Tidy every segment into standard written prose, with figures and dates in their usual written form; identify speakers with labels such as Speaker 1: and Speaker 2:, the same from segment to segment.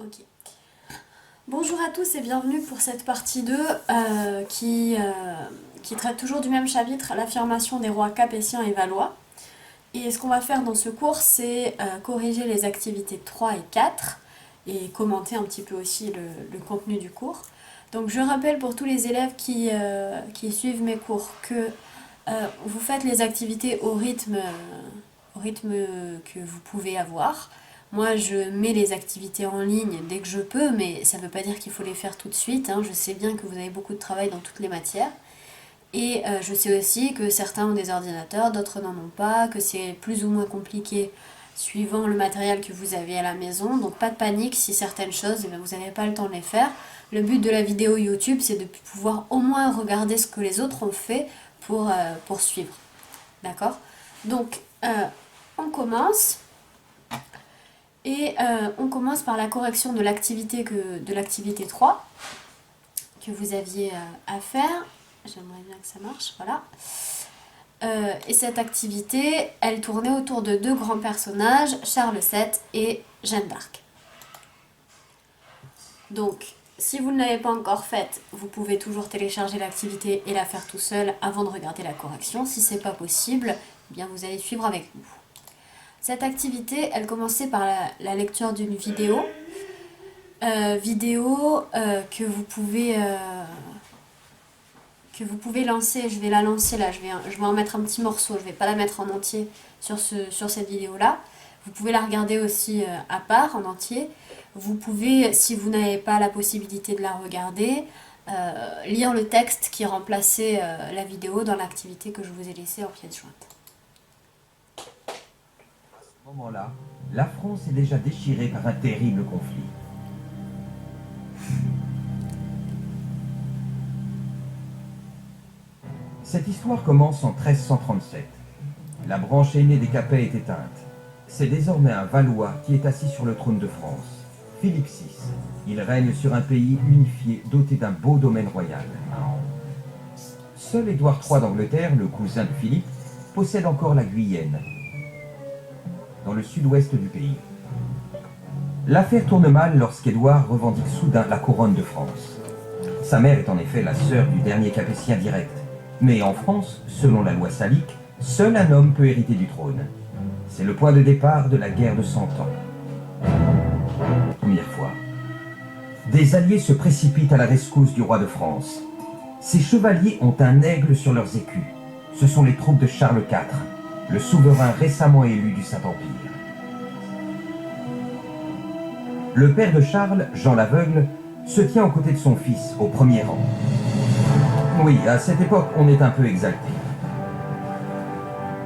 Speaker 1: Ok. Bonjour à tous et bienvenue pour cette partie 2 qui traite toujours du même chapitre, l'affirmation des rois capétiens et valois. Et ce qu'on va faire dans ce cours, c'est corriger les activités 3 et 4 et commenter un petit peu aussi le contenu du cours. Donc je rappelle pour tous les élèves qui suivent mes cours que vous faites les activités au rythme que vous pouvez avoir. Moi, je mets les activités en ligne dès que je peux, mais ça ne veut pas dire qu'il faut les faire tout de suite, hein. Je sais bien que vous avez beaucoup de travail dans toutes les matières. Et je sais aussi que certains ont des ordinateurs, d'autres n'en ont pas, que c'est plus ou moins compliqué suivant le matériel que vous avez à la maison. Donc pas de panique si certaines choses, vous n'avez pas le temps de les faire. Le but de la vidéo YouTube, c'est de pouvoir au moins regarder ce que les autres ont fait pour suivre. D'accord? Donc, on commence. Et on commence par la correction de l'activité 3 que vous aviez à faire. J'aimerais bien que ça marche, voilà. Et cette activité, elle tournait autour de deux grands personnages, Charles VII et Jeanne d'Arc. Donc, si vous ne l'avez pas encore faite, vous pouvez toujours télécharger l'activité et la faire tout seul avant de regarder la correction. Si ce n'est pas possible, eh bien vous allez suivre avec nous. Cette activité, elle commençait par la lecture d'une vidéo. Que vous pouvez lancer. Je vais la lancer là, je vais en mettre un petit morceau, je ne vais pas la mettre en entier sur cette vidéo-là. Vous pouvez la regarder aussi à part, en entier. Vous pouvez, si vous n'avez pas la possibilité de la regarder, lire le texte qui remplaçait la vidéo dans l'activité que je vous ai laissée en pièce jointe.
Speaker 2: À ce moment-là, la France est déjà déchirée par un terrible conflit. Cette histoire commence en 1337. La branche aînée des Capets est éteinte. C'est désormais un Valois qui est assis sur le trône de France, Philippe VI. Il règne sur un pays unifié doté d'un beau domaine royal. Seul Édouard III d'Angleterre, le cousin de Philippe, possède encore la Guyenne, dans le sud-ouest du pays. L'affaire tourne mal lorsqu'Édouard revendique soudain la couronne de France. Sa mère est en effet la sœur du dernier capétien direct. Mais en France, selon la loi salique, seul un homme peut hériter du trône. C'est le point de départ de la guerre de 100 ans. Première fois. Des alliés se précipitent à la rescousse du roi de France. Ces chevaliers ont un aigle sur leurs écus. Ce sont les troupes de Charles IV, le souverain récemment élu du Saint-Empire. Le père de Charles, Jean l'Aveugle, se tient aux côtés de son fils, au premier rang. Oui, à cette époque, on est un peu exalté.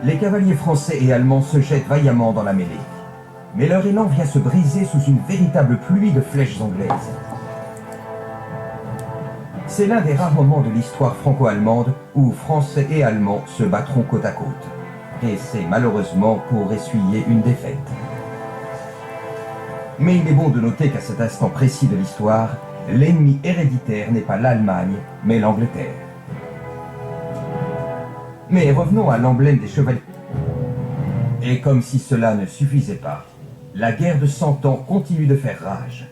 Speaker 2: Les cavaliers français et allemands se jettent vaillamment dans la mêlée. Mais leur élan vient se briser sous une véritable pluie de flèches anglaises. C'est l'un des rares moments de l'histoire franco-allemande où Français et Allemands se battront côte à côte. Et c'est malheureusement pour essuyer une défaite. Mais il est bon de noter qu'à cet instant précis de l'histoire, l'ennemi héréditaire n'est pas l'Allemagne, mais l'Angleterre. Mais revenons à l'emblème des chevaliers. Et comme si cela ne suffisait pas, la guerre de 100 ans continue de faire rage.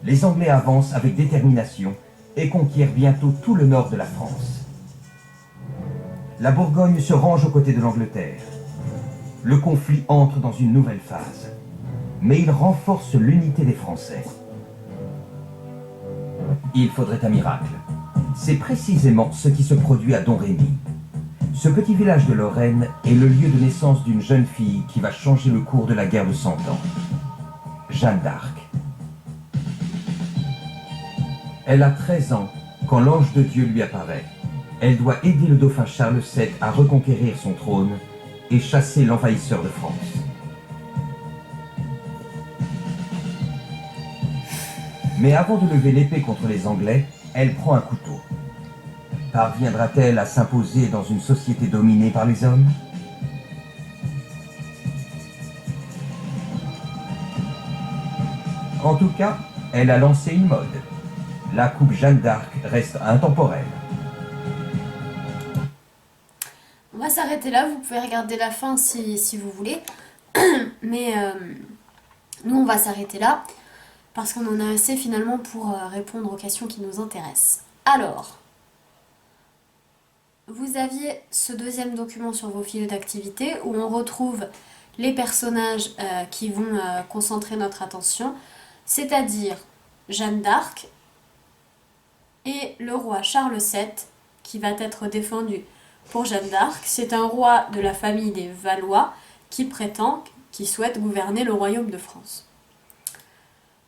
Speaker 2: Les Anglais avancent avec détermination et conquièrent bientôt tout le nord de la France. La Bourgogne se range aux côtés de l'Angleterre. Le conflit entre dans une nouvelle phase. Mais il renforce l'unité des Français. Il faudrait un miracle. C'est précisément ce qui se produit à Domrémy. Ce petit village de Lorraine est le lieu de naissance d'une jeune fille qui va changer le cours de la guerre de 100 ans. Jeanne d'Arc. Elle a 13 ans quand l'ange de Dieu lui apparaît. Elle doit aider le dauphin Charles VII à reconquérir son trône et chasser l'envahisseur de France. Mais avant de lever l'épée contre les Anglais, elle prend un couteau. Parviendra-t-elle à s'imposer dans une société dominée par les hommes? En tout cas, elle a lancé une mode. La coupe Jeanne d'Arc reste intemporelle.
Speaker 1: On va s'arrêter là, vous pouvez regarder la fin si vous voulez. Mais nous, on va s'arrêter là. parce qu'on en a assez finalement pour répondre aux questions qui nous intéressent. Alors, vous aviez ce deuxième document sur vos fiches d'activité où on retrouve les personnages qui vont concentrer notre attention, c'est-à-dire Jeanne d'Arc et le roi Charles VII qui va être défendu pour Jeanne d'Arc. C'est un roi de la famille des Valois qui souhaite gouverner le royaume de France.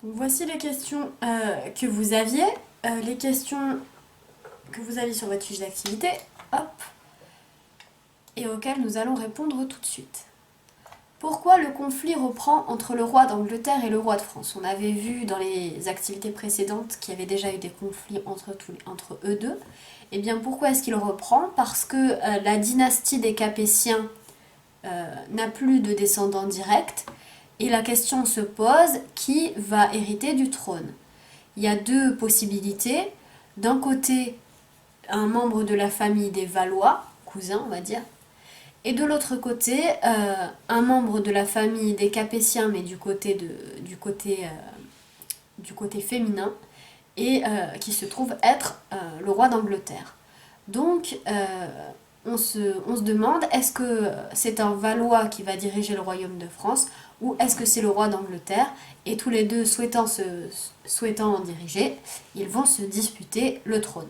Speaker 1: Donc voici les questions que vous aviez, les questions que vous aviez sur votre fiche d'activité, hop, et auxquelles nous allons répondre tout de suite. Pourquoi le conflit reprend entre le roi d'Angleterre et le roi de France? On avait vu dans les activités précédentes qu'il y avait déjà eu des conflits entre eux deux. Et bien pourquoi est-ce qu'il reprend? Parce que la dynastie des Capétiens n'a plus de descendants directs et la question se pose, qui va hériter du trône? Il y a deux possibilités. D'un côté, un membre de la famille des Valois, cousin on va dire, et de l'autre côté, un membre de la famille des Capétiens, mais du côté féminin, et qui se trouve être le roi d'Angleterre. Donc, on se demande, est-ce que c'est un Valois qui va diriger le royaume de France, ou est-ce que c'est le roi d'Angleterre? Et tous les deux souhaitant en diriger, ils vont se disputer le trône.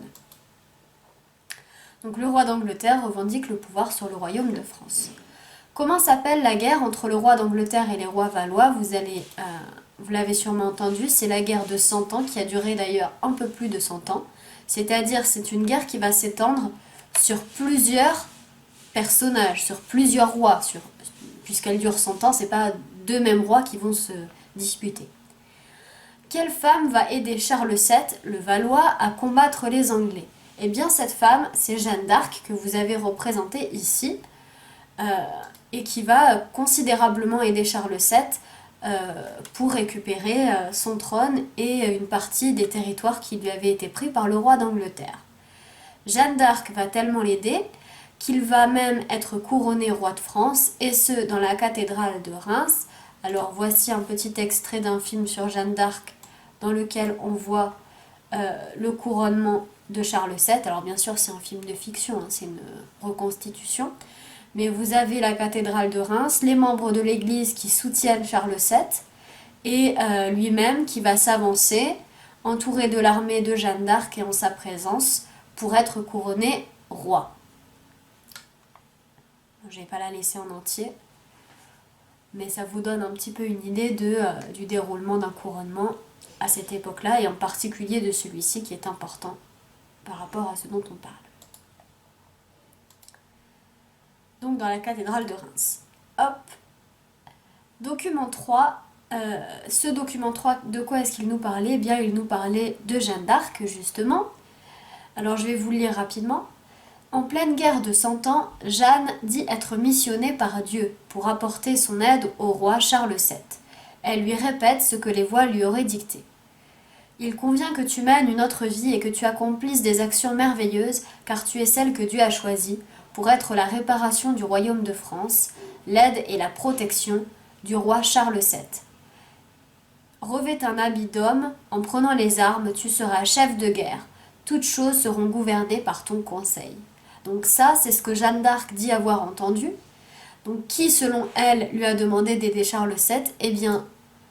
Speaker 1: Donc le roi d'Angleterre revendique le pouvoir sur le royaume de France. Comment s'appelle la guerre entre le roi d'Angleterre et les rois valois? Vous l'avez sûrement entendu, c'est la guerre de 100 ans qui a duré d'ailleurs un peu plus de 100 ans. C'est-à-dire c'est une guerre qui va s'étendre sur plusieurs personnages, sur plusieurs rois. Puisqu'elle dure 100 ans, c'est pas deux mêmes rois qui vont se disputer. Quelle femme va aider Charles VII, le Valois, à combattre les Anglais? Eh bien, cette femme, c'est Jeanne d'Arc, que vous avez représentée ici, et qui va considérablement aider Charles VII pour récupérer son trône et une partie des territoires qui lui avaient été pris par le roi d'Angleterre. Jeanne d'Arc va tellement l'aider qu'il va même être couronné roi de France, et ce, dans la cathédrale de Reims. Alors, voici un petit extrait d'un film sur Jeanne d'Arc, dans lequel on voit le couronnement de Charles VII. Alors bien sûr c'est un film de fiction, hein, c'est une reconstitution, mais vous avez la cathédrale de Reims, les membres de l'église qui soutiennent Charles VII et lui-même qui va s'avancer, entouré de l'armée de Jeanne d'Arc et en sa présence, pour être couronné roi. Je ne vais pas la laisser en entier, mais ça vous donne un petit peu une idée du déroulement d'un couronnement à cette époque-là, et en particulier de celui-ci qui est important par rapport à ce dont on parle. Donc dans la cathédrale de Reims. Hop. Document 3. Ce document 3, de quoi est-ce qu'il nous parlait? Eh bien, il nous parlait de Jeanne d'Arc, justement. Alors je vais vous le lire rapidement. En pleine guerre de 100 ans, Jeanne dit être missionnée par Dieu pour apporter son aide au roi Charles VII. Elle lui répète ce que les voix lui auraient dicté. Il convient que tu mènes une autre vie et que tu accomplisses des actions merveilleuses, car tu es celle que Dieu a choisie pour être la réparation du royaume de France, l'aide et la protection du roi Charles VII. Revêt un habit d'homme, en prenant les armes, tu seras chef de guerre. Toutes choses seront gouvernées par ton conseil. Donc ça, c'est ce que Jeanne d'Arc dit avoir entendu. Donc qui, selon elle, lui a demandé d'aider Charles VII? Eh bien,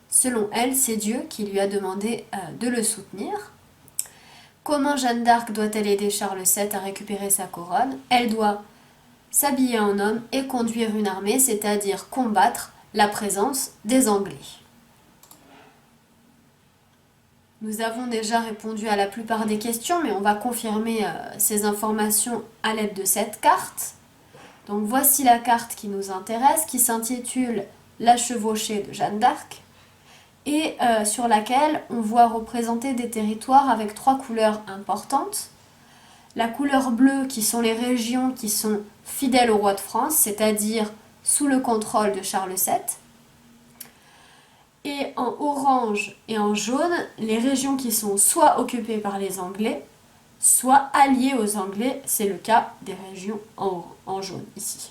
Speaker 1: selon elle, c'est Dieu qui lui a demandé de le soutenir. Comment Jeanne d'Arc doit-elle aider Charles VII à récupérer sa couronne? Elle doit s'habiller en homme et conduire une armée, c'est-à-dire combattre la présence des Anglais. Nous avons déjà répondu à la plupart des questions, mais on va confirmer ces informations à l'aide de cette carte. Donc voici la carte qui nous intéresse, qui s'intitule « La chevauchée de Jeanne d'Arc » et sur laquelle on voit représenter des territoires avec 3 couleurs importantes. La couleur bleue qui sont les régions qui sont fidèles au roi de France, c'est-à-dire sous le contrôle de Charles VII. Et en orange et en jaune, les régions qui sont soit occupées par les Anglais, soit alliées aux Anglais, c'est le cas des régions en jaune ici.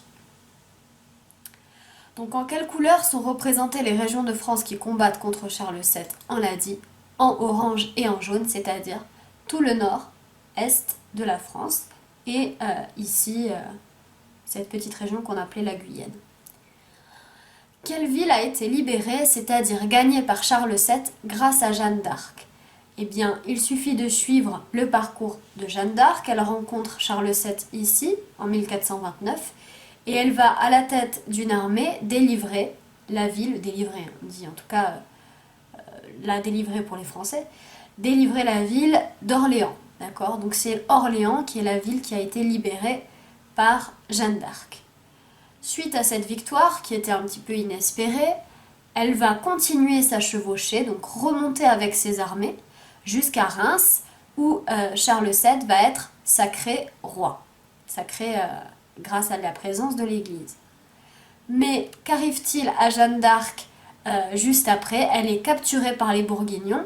Speaker 1: Donc en quelles couleurs sont représentées les régions de France qui combattent contre Charles VII? On l'a dit, en orange et en jaune, c'est-à-dire tout le nord, est de la France, et ici, cette petite région qu'on appelait la Guyenne. Quelle ville a été libérée, c'est-à-dire gagnée par Charles VII grâce à Jeanne d'Arc? Eh bien, il suffit de suivre le parcours de Jeanne d'Arc. Elle rencontre Charles VII ici, en 1429, et elle va à la tête d'une armée délivrer la ville, délivrer, on dit en tout cas la délivrer pour les Français, délivrer la ville d'Orléans. D'accord? Donc c'est Orléans qui est la ville qui a été libérée par Jeanne d'Arc. Suite à cette victoire, qui était un petit peu inespérée, elle va continuer sa chevauchée, donc remonter avec ses armées, jusqu'à Reims, où Charles VII va être sacré roi, sacré grâce à la présence de l'Église. Mais qu'arrive-t-il à Jeanne d'Arc juste après? Elle est capturée par les Bourguignons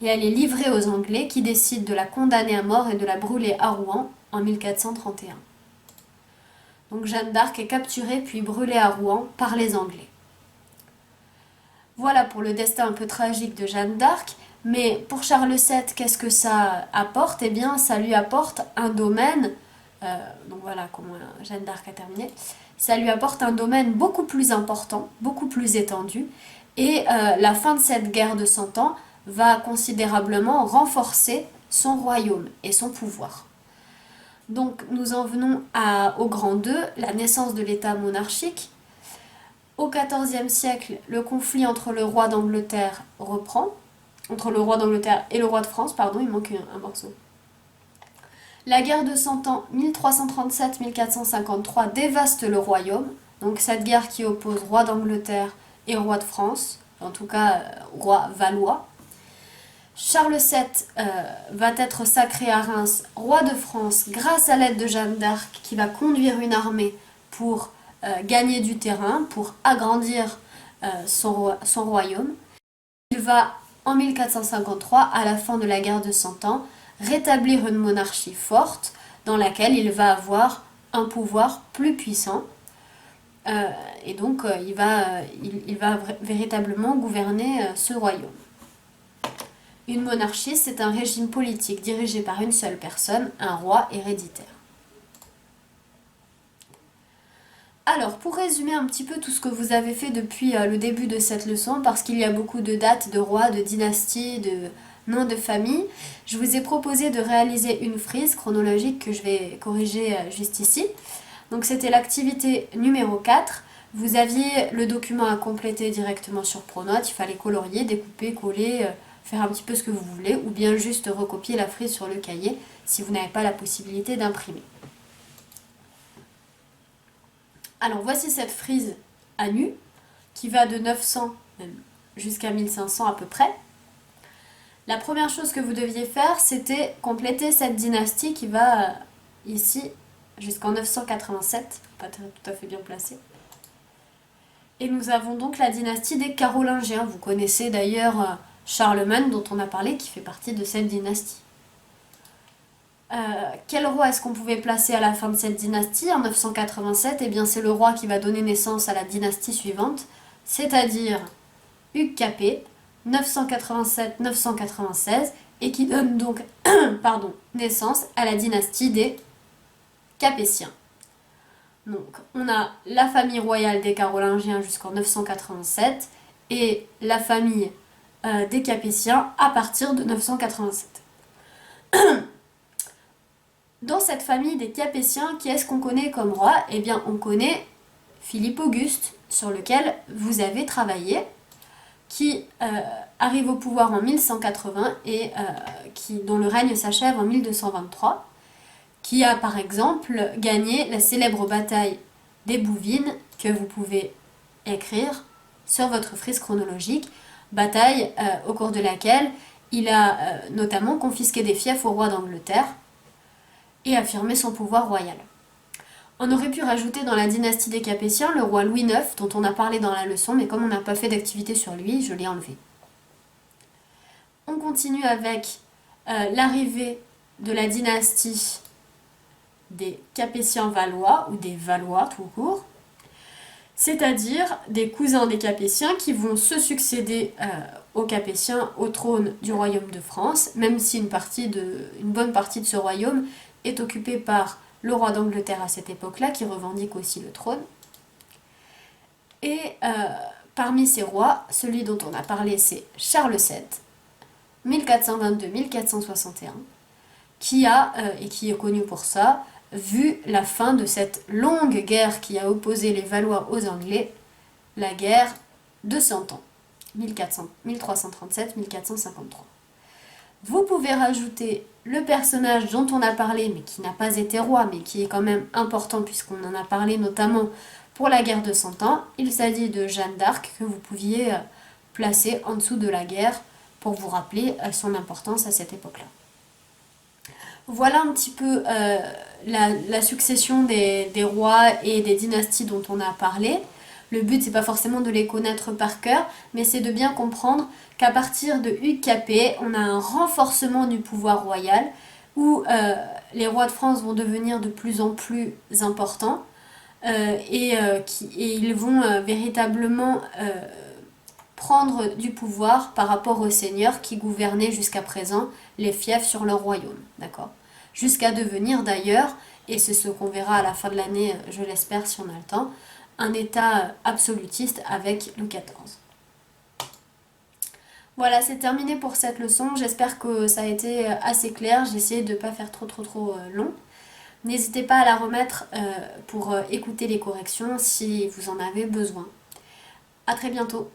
Speaker 1: et elle est livrée aux Anglais qui décident de la condamner à mort et de la brûler à Rouen en 1431. Donc Jeanne d'Arc est capturée puis brûlée à Rouen par les Anglais. Voilà pour le destin un peu tragique de Jeanne d'Arc. Mais pour Charles VII, qu'est-ce que ça apporte? Eh bien, ça lui apporte un domaine, donc voilà comment Jeanne d'Arc a terminé, ça lui apporte un domaine beaucoup plus important, beaucoup plus étendu, et la fin de cette guerre de 100 ans va considérablement renforcer son royaume et son pouvoir. Donc nous en venons au grand 2, la naissance de l'État monarchique. Au XIVe siècle, le conflit entre le roi d'Angleterre reprend, entre le roi d'Angleterre et le roi de France, pardon, il manque un morceau. La guerre de 100 ans, 1337-1453, dévaste le royaume, donc cette guerre qui oppose roi d'Angleterre et roi de France, en tout cas roi valois. Charles VII va être sacré à Reims roi de France grâce à l'aide de Jeanne d'Arc qui va conduire une armée pour gagner du terrain, pour agrandir son royaume. Il va en 1453, à la fin de la guerre de 100 ans, rétablir une monarchie forte dans laquelle il va avoir un pouvoir plus puissant. Et donc, il va véritablement gouverner ce royaume. Une monarchie, c'est un régime politique dirigé par une seule personne, un roi héréditaire. Alors, pour résumer un petit peu tout ce que vous avez fait depuis le début de cette leçon, parce qu'il y a beaucoup de dates, de rois, de dynasties, de noms de famille, je vous ai proposé de réaliser une frise chronologique que je vais corriger juste ici. Donc c'était l'activité numéro 4. Vous aviez le document à compléter directement sur Pronote, il fallait colorier, découper, coller, faire un petit peu ce que vous voulez, ou bien juste recopier la frise sur le cahier si vous n'avez pas la possibilité d'imprimer. Alors voici cette frise à nu qui va de 900 jusqu'à 1500 à peu près. La première chose que vous deviez faire, c'était compléter cette dynastie qui va ici jusqu'en 987, pas tout à fait bien placé. Et nous avons donc la dynastie des Carolingiens. Vous connaissez d'ailleurs Charlemagne dont on a parlé qui fait partie de cette dynastie. Quel roi est-ce qu'on pouvait placer à la fin de cette dynastie en 987? Eh bien c'est le roi qui va donner naissance à la dynastie suivante, c'est-à-dire Hugues Capet, 987-996, et qui donne donc naissance à la dynastie des Capétiens. Donc on a la famille royale des Carolingiens jusqu'en 987 et la famille des Capétiens à partir de 987. Dans cette famille des Capétiens, qui est-ce qu'on connaît comme roi? Eh bien, on connaît Philippe Auguste, sur lequel vous avez travaillé, qui arrive au pouvoir en 1180 et dont le règne s'achève en 1223, qui a par exemple gagné la célèbre bataille des Bouvines, que vous pouvez écrire sur votre frise chronologique, bataille au cours de laquelle il a notamment confisqué des fiefs au roi d'Angleterre, et affirmer son pouvoir royal. On aurait pu rajouter dans la dynastie des Capétiens le roi Louis IX, dont on a parlé dans la leçon, mais comme on n'a pas fait d'activité sur lui, je l'ai enlevé. On continue avec l'arrivée de la dynastie des Capétiens valois, ou des Valois tout court, c'est-à-dire des cousins des Capétiens qui vont se succéder aux Capétiens au trône du royaume de France, même si une bonne partie de ce royaume est occupée par le roi d'Angleterre à cette époque-là, qui revendique aussi le trône. Et parmi ces rois, celui dont on a parlé, c'est Charles VII, 1422-1461, qui a, et qui est connu pour ça, vu la fin de cette longue guerre qui a opposé les Valois aux Anglais, la guerre de 100 ans, 1337-1453. Vous pouvez rajouter le personnage dont on a parlé, mais qui n'a pas été roi, mais qui est quand même important puisqu'on en a parlé notamment pour la guerre de 100 ans. Il s'agit de Jeanne d'Arc que vous pouviez placer en dessous de la guerre pour vous rappeler son importance à cette époque-là. Voilà un petit peu la succession des rois et des dynasties dont on a parlé. Le but, c'est pas forcément de les connaître par cœur, mais c'est de bien comprendre qu'à partir de Hugues Capet, on a un renforcement du pouvoir royal où les rois de France vont devenir de plus en plus importants et ils vont véritablement prendre du pouvoir par rapport aux seigneurs qui gouvernaient jusqu'à présent les fiefs sur leur royaume, d'accord ? Jusqu'à devenir d'ailleurs, et c'est ce qu'on verra à la fin de l'année, je l'espère si on a le temps, un état absolutiste avec Louis XIV. Voilà, c'est terminé pour cette leçon. J'espère que ça a été assez clair. J'ai essayé de ne pas faire trop long. N'hésitez pas à la remettre pour écouter les corrections si vous en avez besoin. À très bientôt.